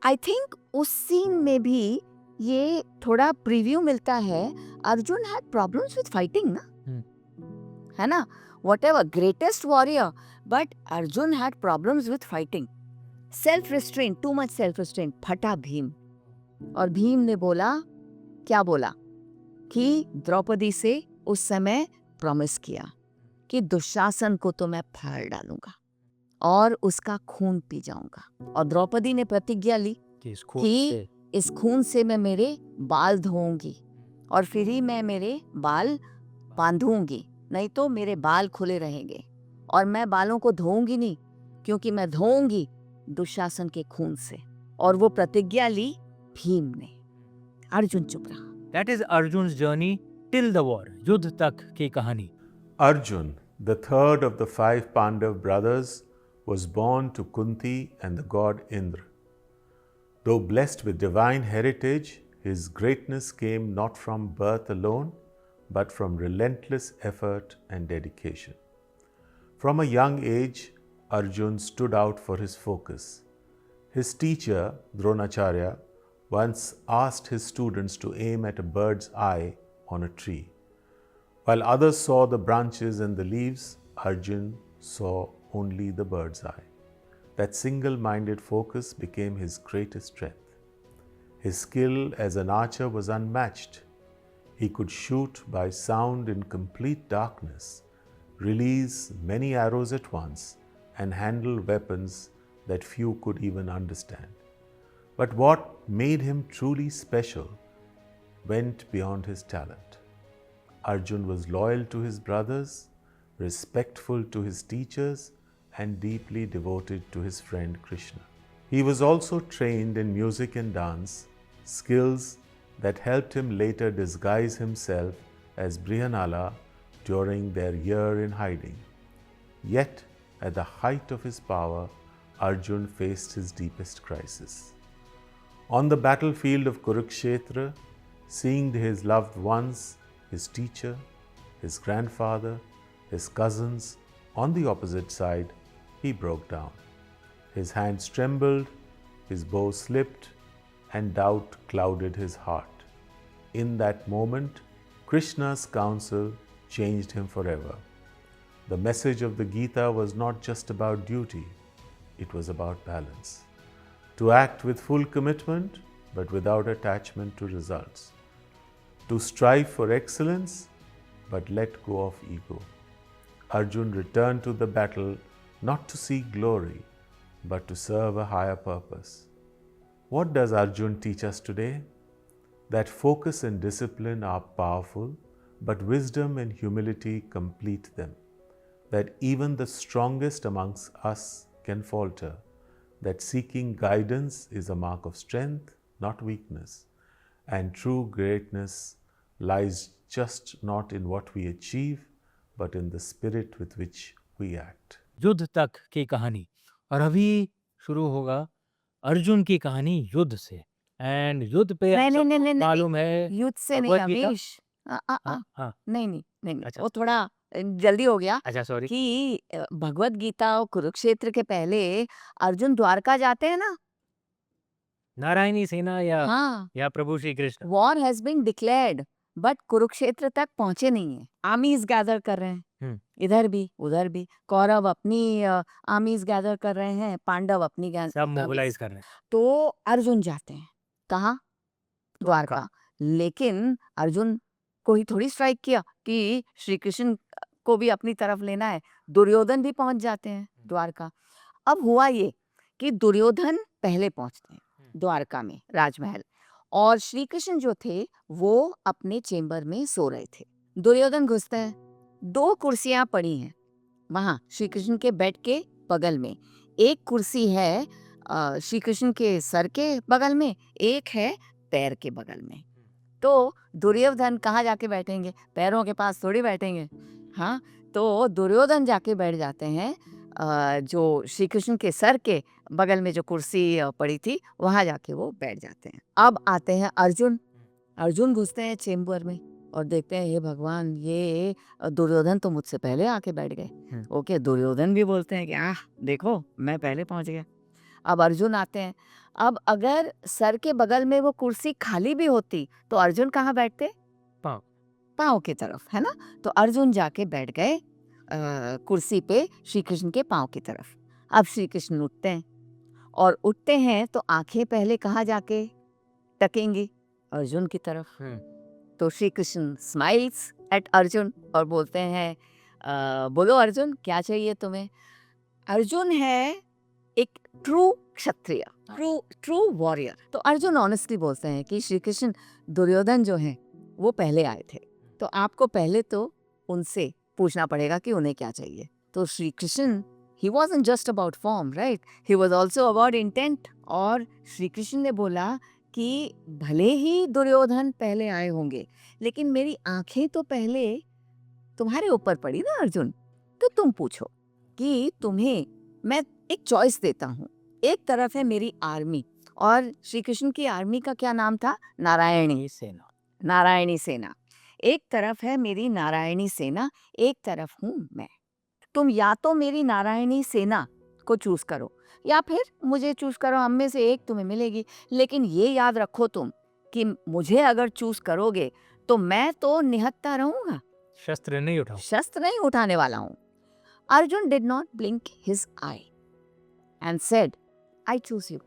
I think उस सीन में भी ये थोड़ा प्रीव्यू मिलता है। Arjun had problems with fighting ना, है ना। Whatever, greatest warrior, but Arjun had problems with fighting. Self restraint, too much self restraint. फटा भीम, और भीम ने बोला, क्या बोला? कि द्रौपदी से उस समय प्रॉमिस किया कि दुशासन को तो मैं फाड़ डालूंगा और उसका खून पी जाऊंगा। और द्रौपदी ने प्रतिज्ञा ली कि इस खून से मैं मेरे बाल धोऊंगी, और फिर ही मैं मेरे बाल बांधूंगी, नहीं तो मेरे बाल खुले रहेंगे। और मैं बालों को धोऊंगी नहीं, क्योंकि मैं धोऊंगी दुशासन के खून से। और वो प्रतिज्ञा ली भीम ने। अर्जुन चुप रहा। That is Arjun's journey till the war, युद्ध तक की कहानी। Arjun, the third of the 5 Pandav brothers, was born to Kunti and the god Indra. Though blessed with divine heritage, his greatness came not from birth alone, but from relentless effort and dedication. From a young age, Arjun stood out for his focus. His teacher, Dronacharya, once asked his students to aim at a bird's eye on a tree. While others saw the branches and the leaves, Arjun saw only the bird's eye. That single-minded focus became his greatest strength. His skill as an archer was unmatched. He could shoot by sound in complete darkness, release many arrows at once, and handle weapons that few could even understand. But what made him truly special went beyond his talent. Arjun was loyal to his brothers, respectful to his teachers, and deeply devoted to his friend Krishna. He was also trained in music and dance, skills that helped him later disguise himself as Brihanala during their year in hiding. Yet, at the height of his power, Arjun faced his deepest crisis. On the battlefield of Kurukshetra, seeing his loved ones, his teacher, his grandfather, his cousins on the opposite side, he broke down. His hands trembled, his bow slipped, and doubt clouded his heart. In that moment, Krishna's counsel changed him forever. The message of the Gita was not just about duty, it was about balance. To act with full commitment, but without attachment to results. To strive for excellence, but let go of ego. Arjun returned to the battle not to seek glory, but to serve a higher purpose. What does Arjun teach us today? That focus and discipline are powerful, but wisdom and humility complete them. That even the strongest amongst us can falter. That seeking guidance is a mark of strength, not weakness. And true greatness lies just not in what we achieve, but in the spirit with which we act. युद्ध तक की कहानी, और अभी शुरू होगा अर्जुन की कहानी युद्ध से। एंड युद्ध पे आप नहीं, नहीं, सबको नहीं, नहीं, मालूम है युद्ध से नहीं भगवत गीता। अमीश। हाँ, हाँ, नहीं, नहीं, नहीं, नहीं, अच्छा, वो थोड़ा जल्दी हो गया अच्छा सॉरी। कि भगवत गीता और कुरुक्षेत्र के पहले अर्जुन द्वारका जाते हैं ना? नारायणी सेना हाँ, या प्रभु Shri Krishna. War has been declared but Kurukshetra तक पहुंचे नहीं है। आर्मीज गैदर कर रहे हैं, हम्म, इधर भी उधर भी। कौरव अपनी आर्मीज गैदर कर रहे हैं, पांडव अपनी सब armies। मोबिलाइज कर रहे हैं। तो अर्जुन जाते हैं कहाँ? द्वारका। द्वारका। लेकिन अर्जुन को ही थोड़ी स्ट्राइक किया कि श्री कृष्ण को भी अपनी तरफ लेना है। दुर्योधन भी पहुंच जाते हैं द्वारका। अब हुआ ये कि दुर्योधन पहले पहुंचते हैं द्वारका में, राजमहल, और श्री कृष्ण जो थे वो अपने चेंबर में सो रहे थे। दुर्योधन घुसते हैं, 2 कुर्सियां पड़ी हैं वहां श्री कृष्ण के बेड के बगल में। एक कुर्सी है श्री कृष्ण के सर के बगल में, एक है पैर के बगल में। तो दुर्योधन कहाँ जाके बैठेंगे? पैरों के पास थोड़ी बैठेंगे। हाँ, तो दुर्योधन जाके बैठ जाते हैं जो श्री कृष्ण के सर के बगल में जो कुर्सी पड़ी थी वहां जाके वो बैठ जाते हैं। अब आते हैं अर्जुन। अर्जुन घुसते हैं चेंबर में और देखते हैं, हे भगवान, ये दुर्योधन तो मुझसे पहले आके बैठ गए। ओके, दुर्योधन भी बोलते हैं कि देखो मैं पहले पहुंच गया। अब अर्जुन आते हैं। अब अगर सर के बगल में वो कुर्सी खाली भी होती तो अर्जुन कहाँ बैठते? पाँव। पाँव की तरफ, है ना? तो अर्जुन जाके बैठ गए कुर्सी पे श्री कृष्ण के पाँव की तरफ। अब श्री कृष्ण उठते हैं और उठते हैं तो आंखें पहले कहाँ जाके टकेंगी? अर्जुन की तरफ। तो श्री कृष्ण स्माइल्स एट अर्जुन और बोलते हैं, बोलो अर्जुन, क्या चाहिए तुम्हें? अर्जुन है एक ट्रू क्षत्रिय, ट्रू वॉरियर। तो अर्जुन ऑनेस्टली बोलते हैं कि श्री कृष्ण, दुर्योधन जो हैं वो पहले आए थे, तो आपको पहले तो उनसे पूछना पड़ेगा कि उन्हें क्या चाहिए। तो Shri Krishna, he wasn't just about form, right? He was also about intent। और श्री कृष्ण ने बोला कि भले ही दुर्योधन पहले आए होंगे, लेकिन मेरी आंखें तो पहले तुम्हारे ऊपर पड़ी ना अर्जुन, तो तुम पूछो कि तुम्हें मैं एक चॉइस देता हूँ। एक तरफ है मेरी आर्मी, और श्री कृष्ण की आर्मी का क्या नाम था? नारायणी सेना। नारायणी सेना। एक तरफ है मेरी नारायणी सेना, एक तरफ हूँ मैं। तुम या तो मेरी नारायणी सेना को चूज करो या फिर मुझे चूज करो, हम में से एक तुम्हें मिलेगी, लेकिन ये याद रखो तुम कि मुझे अगर चूज करोगे तो मैं तो निहत्था रहूंगा, शस्त्र नहीं उठाओ। शस्त्र नहीं उठाने वाला हूं। Arjun did not blink his I and said I choose you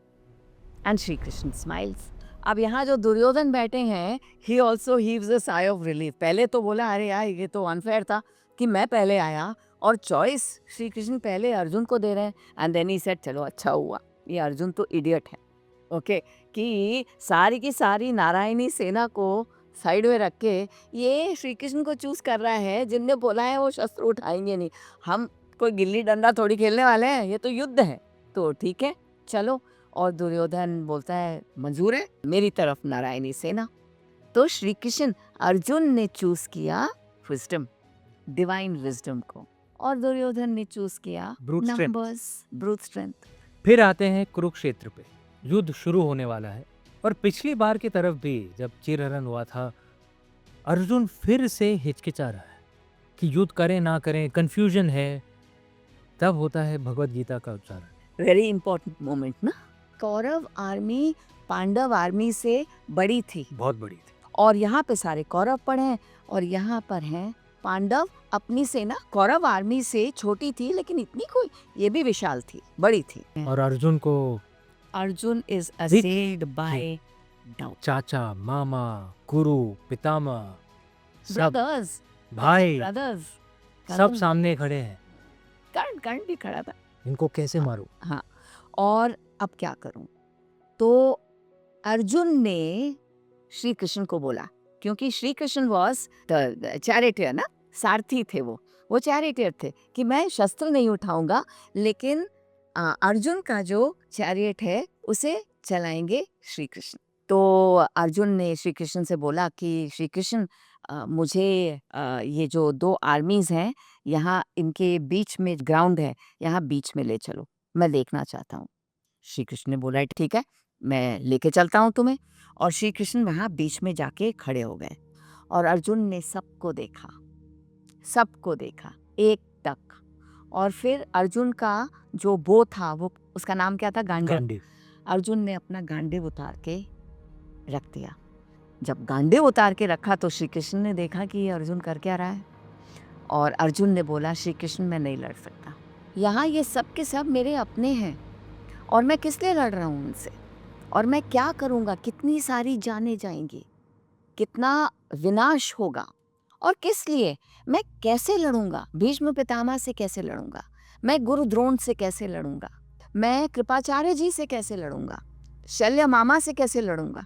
and Shri Krishna smiles. अब यहाँ जो दुर्योधन बैठे हैं, he also heaves a sigh of relief. पहले तो बोला अरे यार ये तो अनफेयर था कि मैं पहले आया और चॉइस श्री कृष्ण पहले अर्जुन को दे रहे हैं। एंड देन ही सेड चलो अच्छा हुआ, ये अर्जुन तो इडियट है, ओके कि सारी की सारी नारायणी सेना को साइड में रख के ये श्री कृष्ण को चूज कर रहा है, जिनने बोला है वो शस्त्र उठाएंगे नहीं। हम कोई गिल्ली डंडा थोड़ी खेलने वाले हैं, ये तो युद्ध है, तो ठीक है चलो। और दुर्योधन बोलता है मंजूर है, मेरी तरफ नारायणी सेना। तो श्री कृष्ण अर्जुन ने चूज किया विजडम, डिवाइन विजडम को, और दुर्योधन ने चूज किया Brute strength. Numbers, brute strength. फिर आते हैं कुरुक्षेत्र पे, युद्ध शुरू होने वाला है। और पिछली बार की तरफ भी जब चीरहरण हुआ था, अर्जुन फिर से हिचकिचा रहा है कि युद्ध करें ना करें, कंफ्यूजन है। तब होता है भगवत गीता का उच्चारण। वेरी इंपॉर्टेंट मोमेंट ना। कौरव आर्मी पांडव आर्मी से बड़ी थी, बहुत बड़ी थी। और यहाँ पे सारे कौरव पड़े हैं और यहाँ पर हैं पांडव। अपनी सेना कौरव आर्मी से छोटी थी, लेकिन इतनी कोई, ये भी विशाल थी, बड़ी थी। और अर्जुन को Arjun is assailed by doubt. चाचा, मामा, गुरु, पितामह, सब ब्रदर्स, भाई, ब्रदर्स सब सामने खड़े हैं। कर्ण भी खड़ा था। इनको कैसे मारूं? हाँ, और अब क्या करूं? तो अर्जुन ने श्री कृष्ण को बोला, क्योंकि Shri Krishna was the charioteer ना, सारथी थे वो चैरिटियर थे कि मैं शस्त्र नहीं उठाऊंगा, लेकिन अर्जुन का जो चैरियट है उसे चलाएंगे श्री कृष्ण। तो अर्जुन ने श्री कृष्ण से बोला कि श्री कृष्ण मुझे ये जो दो आर्मीज हैं, यहाँ इनके बीच में ग्राउंड है, यहाँ बीच में ले चलो, मैं देखना चाहता हूँ। श्री कृष्ण ने बोला ठीक है, मैं लेके चलता हूँ तुम्हें। और श्री कृष्ण वहाँ बीच में जाके खड़े हो गए और अर्जुन ने सबको देखा एक तक। और फिर अर्जुन का जो बो था, वो उसका नाम क्या था? गांडीव। अर्जुन ने अपना गांडीव उतार के रख दिया। जब गांडीव उतार के रखा तो श्री कृष्ण ने देखा कि ये अर्जुन कर क्या रहा है, और अर्जुन ने बोला श्री कृष्ण मैं नहीं लड़ सकता, यहाँ ये सब के सब मेरे अपने हैं और मैं किस लिए लड़ रहा हूँ उनसे, और मैं क्या करूँगा, कितनी सारी जानें जाएंगी, कितना विनाश होगा, और किस लिए, मैं कैसे लड़ूंगा, भीष्म पितामह से कैसे लड़ूंगा, मैं गुरु द्रोण से कैसे लड़ूंगा, मैं कृपाचार्य जी से कैसे लड़ूंगा, शल्य मामा से कैसे लड़ूंगा,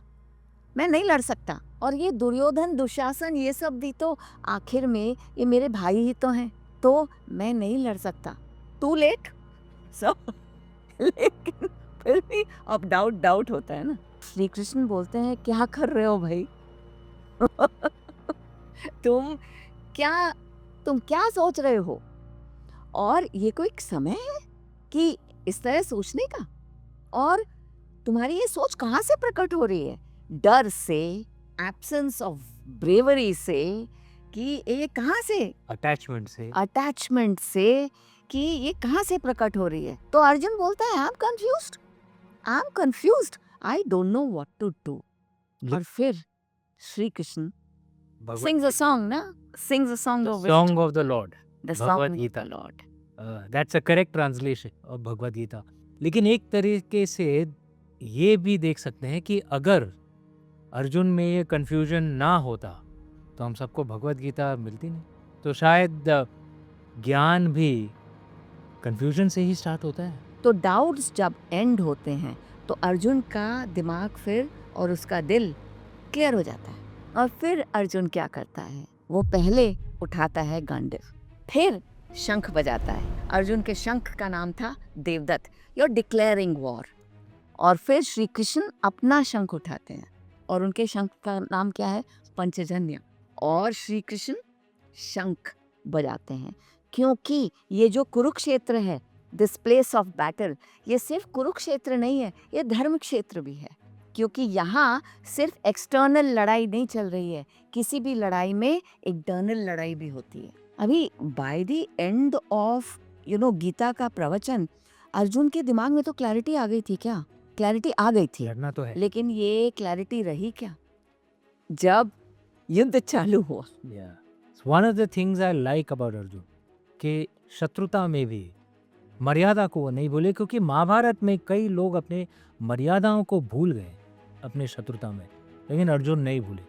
मैं नहीं लड़ सकता। और ये दुर्योधन, दुशासन, ये सब भी तो आखिर में ये मेरे भाई ही तो हैं, तो मैं नहीं लड़ सकता। टू लेट सब लेकिन फिर भी अब डाउट होता है ना। श्री कृष्ण बोलते हैं क्या कर रहे हो भाई तुम क्या सोच रहे हो, और ये कोई समय है कि इस तरह सोचने का, और तुम्हारी ये सोच कहाँ से प्रकट हो रही है? डर से, एब्सेंस ऑफ ब्रेवरी से, कि ये कहाँ से, अटैचमेंट से, कि ये कहाँ से प्रकट हो रही है? तो अर्जुन बोलता है I am confused, I don't know what to do. और फिर Shri Krishna sings a song, na? Sings a song of Song of the Lord, the Bhagavad song Gita. of the Lord. That's a correct translation of Bhagavad Gita. लेकिन एक तरीके से ये भी देख सकते हैं कि अगर अर्जुन में ये कंफ्यूजन ना होता तो हम सबको भगवद गीता मिलती नहीं। तो शायद ज्ञान भी कंफ्यूजन से ही स्टार्ट होता है। तो डाउट्स जब एंड होते हैं तो अर्जुन का दिमाग फिर और उसका दिल क्लियर हो जाता है। और फिर अर्जुन क्या करता है, वो पहले उठाता है गांडीव, फिर शंख बजाता है। अर्जुन के शंख का नाम था Devdatt, you are declaring war. और फिर श्री कृष्ण अपना शंख उठाते हैं और उनके शंख का नाम क्या है? पंचजन्य। और श्री कृष्ण शंख बजाते हैं, क्योंकि ये जो कुरुक्षेत्र है, दिस प्लेस ऑफ बैटल, ये सिर्फ कुरुक्षेत्र नहीं है, ये धर्म क्षेत्र भी है। क्योंकि यहाँ सिर्फ एक्सटर्नल लड़ाई नहीं चल रही है, किसी भी लड़ाई में इंटरनल लड़ाई भी होती है। अभी by the end of Gita का प्रवचन, अर्जुन के दिमाग में तो क्लैरिटी आ गई थी क्या? क्लैरिटी आ गई थी, लड़ना तो है। लेकिन ये क्लैरिटी रही क्या जब युद्ध चालू हुआ? One of the things I like about Arjun कि शत्रुता में भी मर्यादा को वो नहीं भूले, क्योंकि महाभारत में कई लोग अपने मर्यादाओं को भूल गए अपने शत्रुता में, लेकिन अर्जुन नहीं भूले,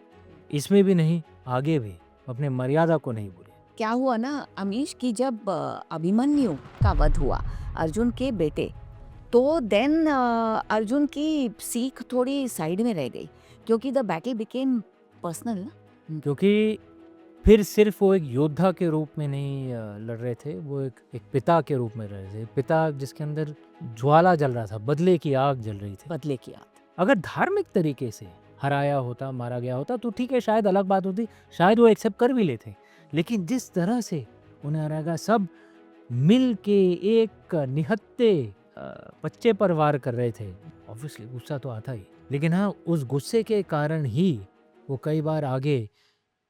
इसमें भी नहीं, आगे भी अपने मर्यादा को नहीं भूले। क्या हुआ ना अमीश की जब अभिमन्यु का वध हुआ अर्जुन के बेटे, तो देन अर्जुन की सीख थोड़ी साइड में रह गई क्योंकि द बैटल बिकेम पर्सनल ना। क्योंकि फिर सिर्फ वो एक योद्धा के रूप में नहीं लड़ रहे थे, वो एक पिता के रूप में रहे थे, पिता जिसके अंदर ज्वाला जल रहा था, बदले की आग जल रही थी। बदले की आग। अगर धार्मिक तरीके से हराया होता, मारा गया होता तो ठीक है, शायद अलग बात होती, शायद वो एक्सेप्ट कर भी लेते, लेकिन जिस तरह से उन्हें हराया गया, सब मिल के एक निहत्ते बच्चे पर वार कर रहे थे, ऑब्वियसली गुस्सा तो आता ही, लेकिन हाँ उस गुस्से के कारण ही वो कई बार आगे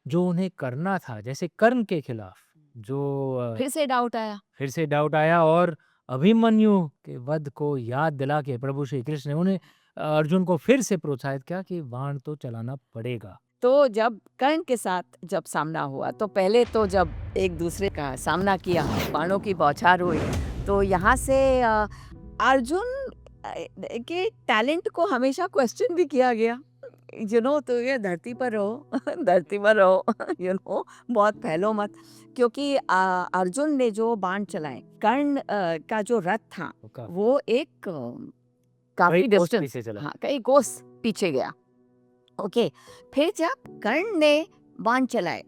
जो उन्हें करना था, जैसे कर्ण के खिलाफ जो फिर से डाउट आया और अभिमन्यु के वध को याद दिला के प्रभु श्री कृष्ण ने उन्हें अर्जुन को फिर से प्रोत्साहित किया कि बाण तो चलाना पड़ेगा। तो जब कर्ण के साथ जब सामना हुआ तो पहले तो जब एक दूसरे का सामना किया, बाणों की बौछार हुई, तो यहाँ से अर्जुन के टैलेंट को हमेशा क्वेश्चन भी किया गया। तो ये धरती पर रहो बहुत फैलो मत, क्योंकि अर्जुन ने जो बाण चलाए, कर्ण का जो रथ था वो एक काफी डिस्टेंस, कई कोस पीछे गया। ओके, फिर जब कर्ण ने बाण चलाए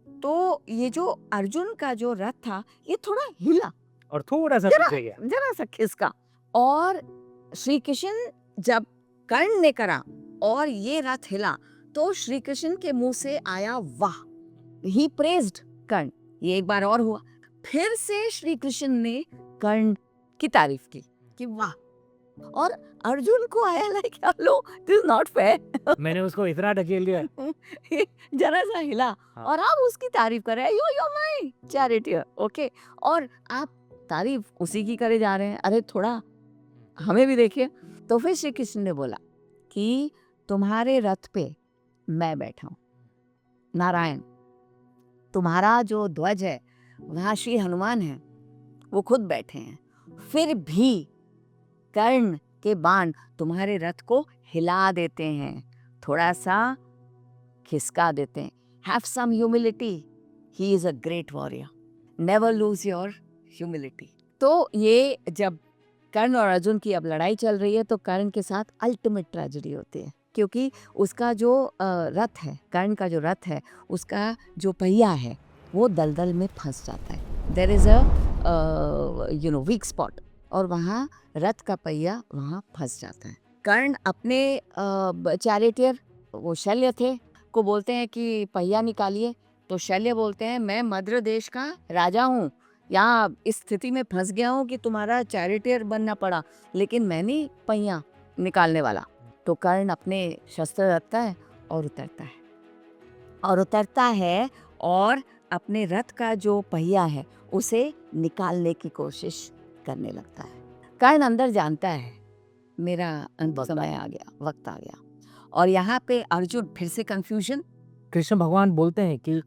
तो ये जो अर्जुन का जो रथ था ये थोड़ा हिला और थोड़ा सा पीछे गया, जरा सा खिसका, और श्री कृष्ण जब कर्ण ने करा और ये रथ हिला तो श्री कृष्ण के मुंह से आया वाह, ही प्रेज्ड कर्ण। ये एक बार और हुआ, फिर से श्री कृष्ण ने कर्ण की तारीफ की कि वाह, और अर्जुन को आया like low this is not fair, मैंने उसको इतना ढकेल दिया, जरा सा हिला, और आप उसकी तारीफ कर रहे हैं, यू माय चैरिटियर। ओके, और आप तारीफ उसी की करे जा रहे हैं, अरे थोड़ा हमें भी देखिए। तो फिर श्री कृष्ण ने बोला कि तुम्हारे रथ पे मैं बैठा हूं, नारायण, तुम्हारा जो ध्वज है वहां श्री हनुमान है, वो खुद बैठे हैं, फिर भी कर्ण के बाण तुम्हारे रथ को हिला देते हैं, थोड़ा सा खिसका देते हैं। Have some humility, he is a great warrior, never lose your humility. तो ये जब कर्ण और अर्जुन की अब लड़ाई चल रही है तो कर्ण के साथ अल्टीमेट ट्रेजेडी होती है, क्योंकि उसका जो रथ है, कर्ण का जो रथ है, उसका जो पहिया है वो दलदल में फंस जाता है, there is a weak spot, और वहाँ रथ का पहिया वहाँ फंस जाता है। कर्ण अपने चैरिटियर, वो शल्य थे, को बोलते हैं कि पहिया निकालिए, तो शल्य बोलते हैं मैं मद्र देश का राजा हूँ, यहाँ इस स्थिति में फंस गया हूँ कि तुम्हारा चैरिटियर बनना पड़ा, लेकिन मैं नहीं पहिया निकालने वाला। तो कर्ण अपने शस्त्र रखता है और उतरता है और अपने रथ का जो पहिया है उसे निकालने की कोशिश करने लगता है। कर्ण अंदर जानता है मेरा समय आ गया, वक्त आ गया, और यहाँ पे अर्जुन फिर से कंफ्यूजन। कृष्ण भगवान बोलते हैं कि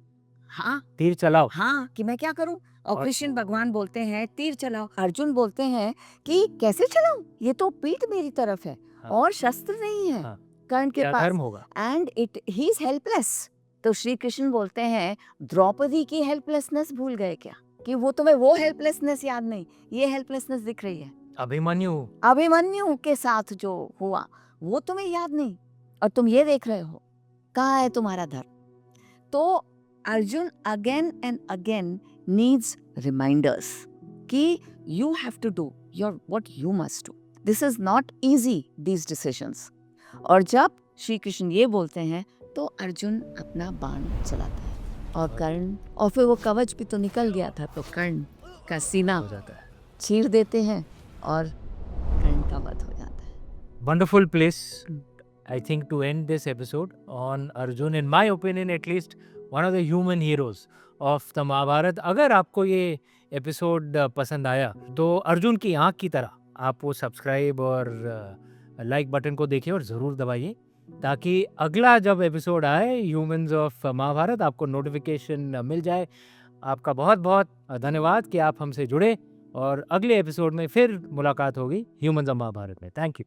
हाँ तीर चलाओ, हाँ कि मैं क्या करूं, और कृष्ण भगवान बोलते हैं तीर चलाओ। अर्जुन बोलते हैं कि कैसे चलाऊं, ये तो पीठ मेरी तरफ है और शस्त्र नहीं है कर्ण के पास, होगा, एंड ही इज हेल्पलेस। तो श्री कृष्ण बोलते हैं द्रौपदी की हेल्पलेसनेस भूल गए क्या, कि वो तुम्हें वो हेल्पलेसनेस याद नहीं, ये हेल्पलेसनेस दिख रही है। अभिमन्यु के साथ जो हुआ वो तुम्हें याद नहीं, और तुम ये देख रहे हो, कहाँ है तुम्हारा धर्म। तो Arjun again and again needs reminders कि you have to do your what you must do, this is not easy these decisions. और जब श्री कृष्ण ये बोलते हैं तो अर्जुन अपना बाण चलाता है, और कर्ण, और फिर वो कवच भी तो निकल गया था, तो कर्ण का सीना हो जाता है, चीर देते हैं और कर्ण का वध हो जाता है। Wonderful place, I think, to end this episode on Arjun. In my opinion, at least, one of the human heroes of the Mahabharata. अगर आपको ये एपिसोड पसंद आया तो अर्जुन की आँख की तरह आप वो सब्सक्राइब और लाइक बटन को देखिए और ज़रूर दबाइए, ताकि अगला जब एपिसोड आए ह्यूमंस ऑफ महाभारत आपको नोटिफिकेशन मिल जाए। आपका बहुत बहुत धन्यवाद कि आप हमसे जुड़े, और अगले एपिसोड में फिर मुलाकात होगी ह्यूमंस ऑफ महाभारत में। Thank you.